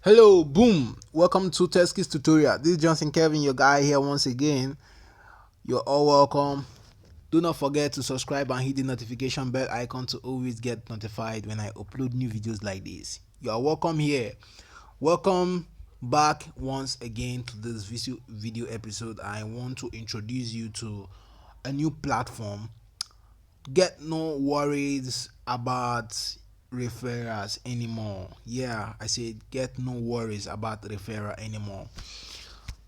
Hello, boom! Welcome to Teskis tutorial. This is Johnson Kevin, your guy here once again. You're all welcome. Do not forget to subscribe and hit the notification bell icon to always get notified when I upload new videos like this. You are welcome here. Welcome back once again to this video episode. I want to introduce you to a new platform. Get no worries about referrals anymore. Yeah, I said get no worries about referral anymore.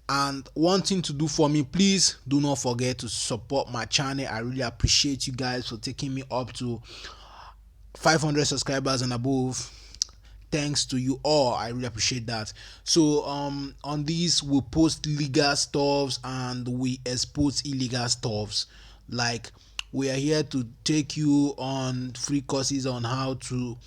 And one thing to do for me, please do not forget to support my channel. I really appreciate you guys for taking me up to 500 subscribers and above. Thanks to you all, I really appreciate that. So on these we post legal stuffs and we expose illegal stuffs. Like, we are here to take you on free courses on how to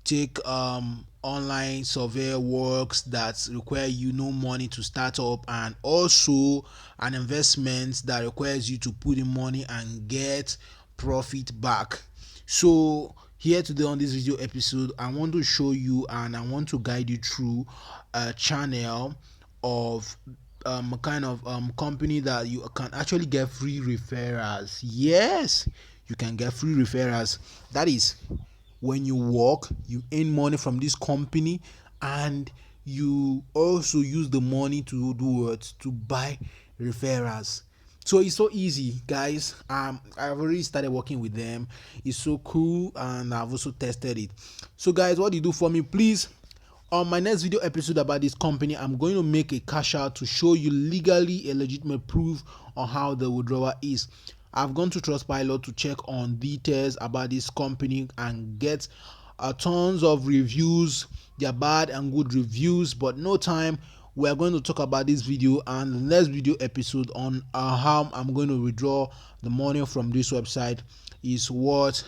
take online survey works that require you no money to start up, and also an investment that requires you to put in money and get profit back. So here today on this video episode, I want to show you and I want to guide you through a channel of kind of company that you can actually get free referrals. Yes, you can get free referrals. That is, when you work, you earn money from this company, and you also use the money to do what? To buy referrals. So it's so easy, guys. I've already started working with them. It's so cool, and I've also tested it. So guys, what do you do for me, please? On my next video episode about this company, I'm going to make a cash out to show you legally a legitimate proof on how the withdrawal is. I've gone to Trustpilot to check on details about this company and get tons of reviews. They're bad and good reviews, but no time. We're going to talk about this video and the next video episode on how I'm going to withdraw the money from this website is what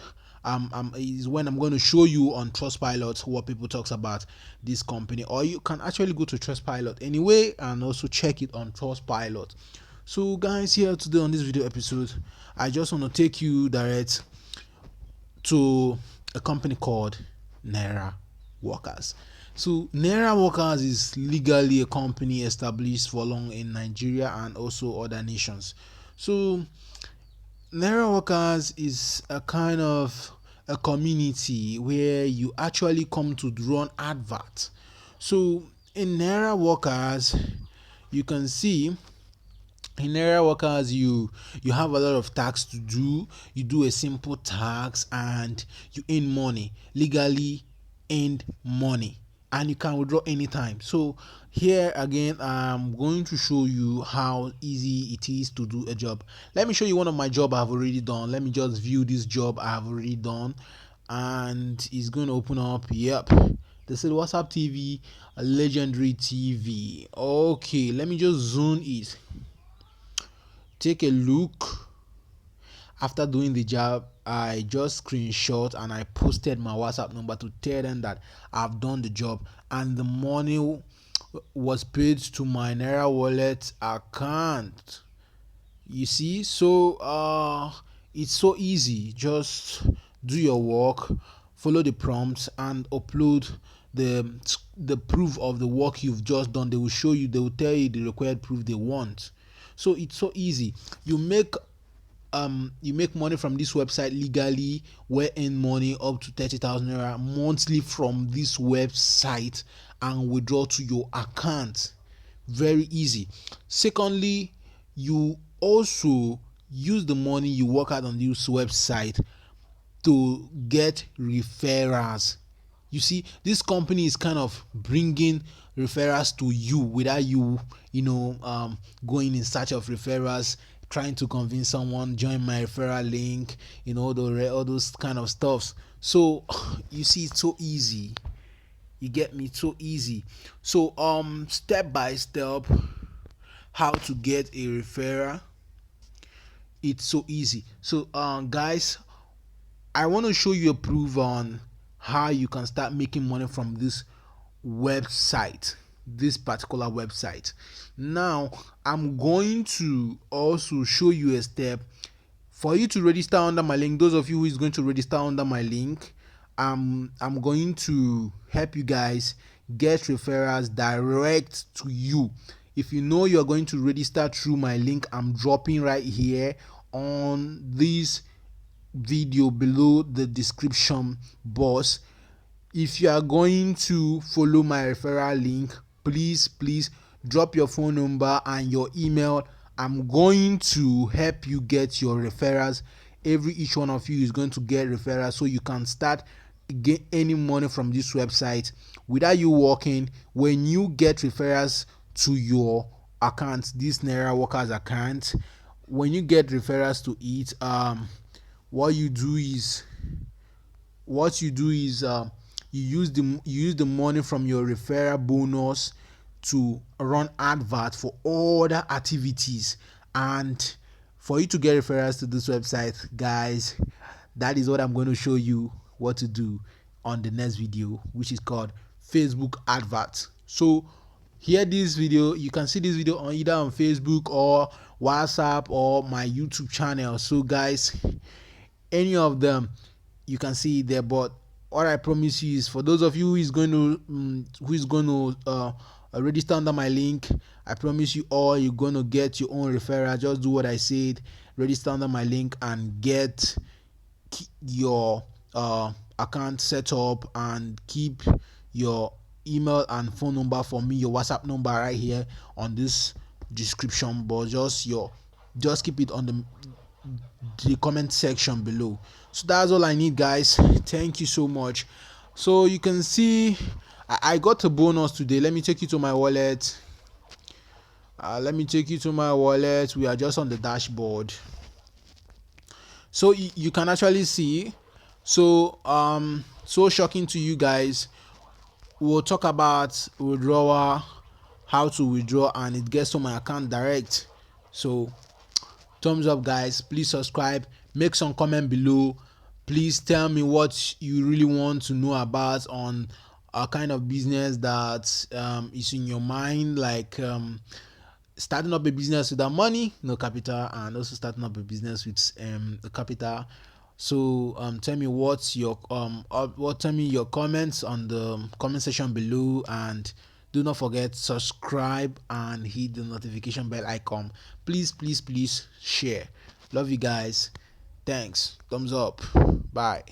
is when I'm going to show you on Trustpilot what people talks about this company. Or you can actually go to Trustpilot anyway and also check it on Trustpilot. So guys, here today on this video episode, I just want to take you direct to a company called Naira Workers. So Naira Workers is legally a company established for long in Nigeria and also other nations. So Naira Workers is a kind of a community where you actually come to run adverts. So in Naira Workers, you can see in Naira Workers you have a lot of tasks to do. You do a simple task and you earn money, legally earned money, and you can withdraw anytime. So here again, I'm going to show you how easy it is to do a job. Let me show you one of my job I've already done. Let me just view this job I've already done, and it's going to open up. Yep, they said WhatsApp TV, a legendary TV. Okay, let me just zoom it. Take a look. After doing the job, I just screenshot and I posted my WhatsApp number to tell them that I've done the job, and the money was paid to my Naira wallet account. You see, so it's so easy. Just do your work, follow the prompts, and upload the proof of the work you've just done. They will show you, they will tell you the required proof they want. So it's so easy. You make money from this website legally, where earn money up to 30,000 naira monthly from this website and withdraw to your account. Very easy. Secondly, you also use the money you work out on this website to get referrals. You see, this company is kind of bringing referrals to you without you, going in search of referrals, trying to convince someone join my referral link, all those kind of stuffs. So you see, it's so easy. You get me? So easy. So step by step, how to get a referral. It's so easy. So guys, I want to show you a proof on how you can start making money from this particular website. Now I'm going to also show you a step for you to register under my link. Those of you who is going to register under my link, I'm going to help you guys get referrals direct to you. If you know you're going to register through my link I'm dropping right here on this video below the description box, if you are going to follow my referral link, please drop your phone number and your email. I'm going to help you get your referrals. Each one of you is going to get referrals so you can start get any money from this website without you working. When you get referrals to your account, this Naira Workers account, when you get referrals to it, what you do is you use the money from your referral bonus to run advert for other activities. And for you to get referrals to this website, guys, that is what I'm going to show you what to do on the next video, which is called Facebook adverts. So here, this video, you can see this video on either on Facebook or WhatsApp or my YouTube channel. So guys, any of them you can see it there. But what I promise you is, for those of you who is going to register under my link, I promise you all you're going to get your own referral. Just do what I said, register under my link and get your account set up, and keep your email and phone number for me, your WhatsApp number right here on this description. But just keep it on the comment section below. So that's all I need, guys. Thank you so much. So you can see I got a bonus today. Let me take you to my wallet. We are just on the dashboard, so you can actually see. So so shocking to you guys, we'll talk about withdrawal, how to withdraw, and it gets to my account direct. So thumbs up, guys. Please subscribe, make some comment below. Please tell me what you really want to know about on a kind of business that is in your mind, like starting up a business without money, no capital, and also starting up a business with a capital. So tell me tell me your comments on the comment section below, and do not forget subscribe and hit the notification bell icon. Please share. Love you guys. Thanks. Thumbs up. Bye.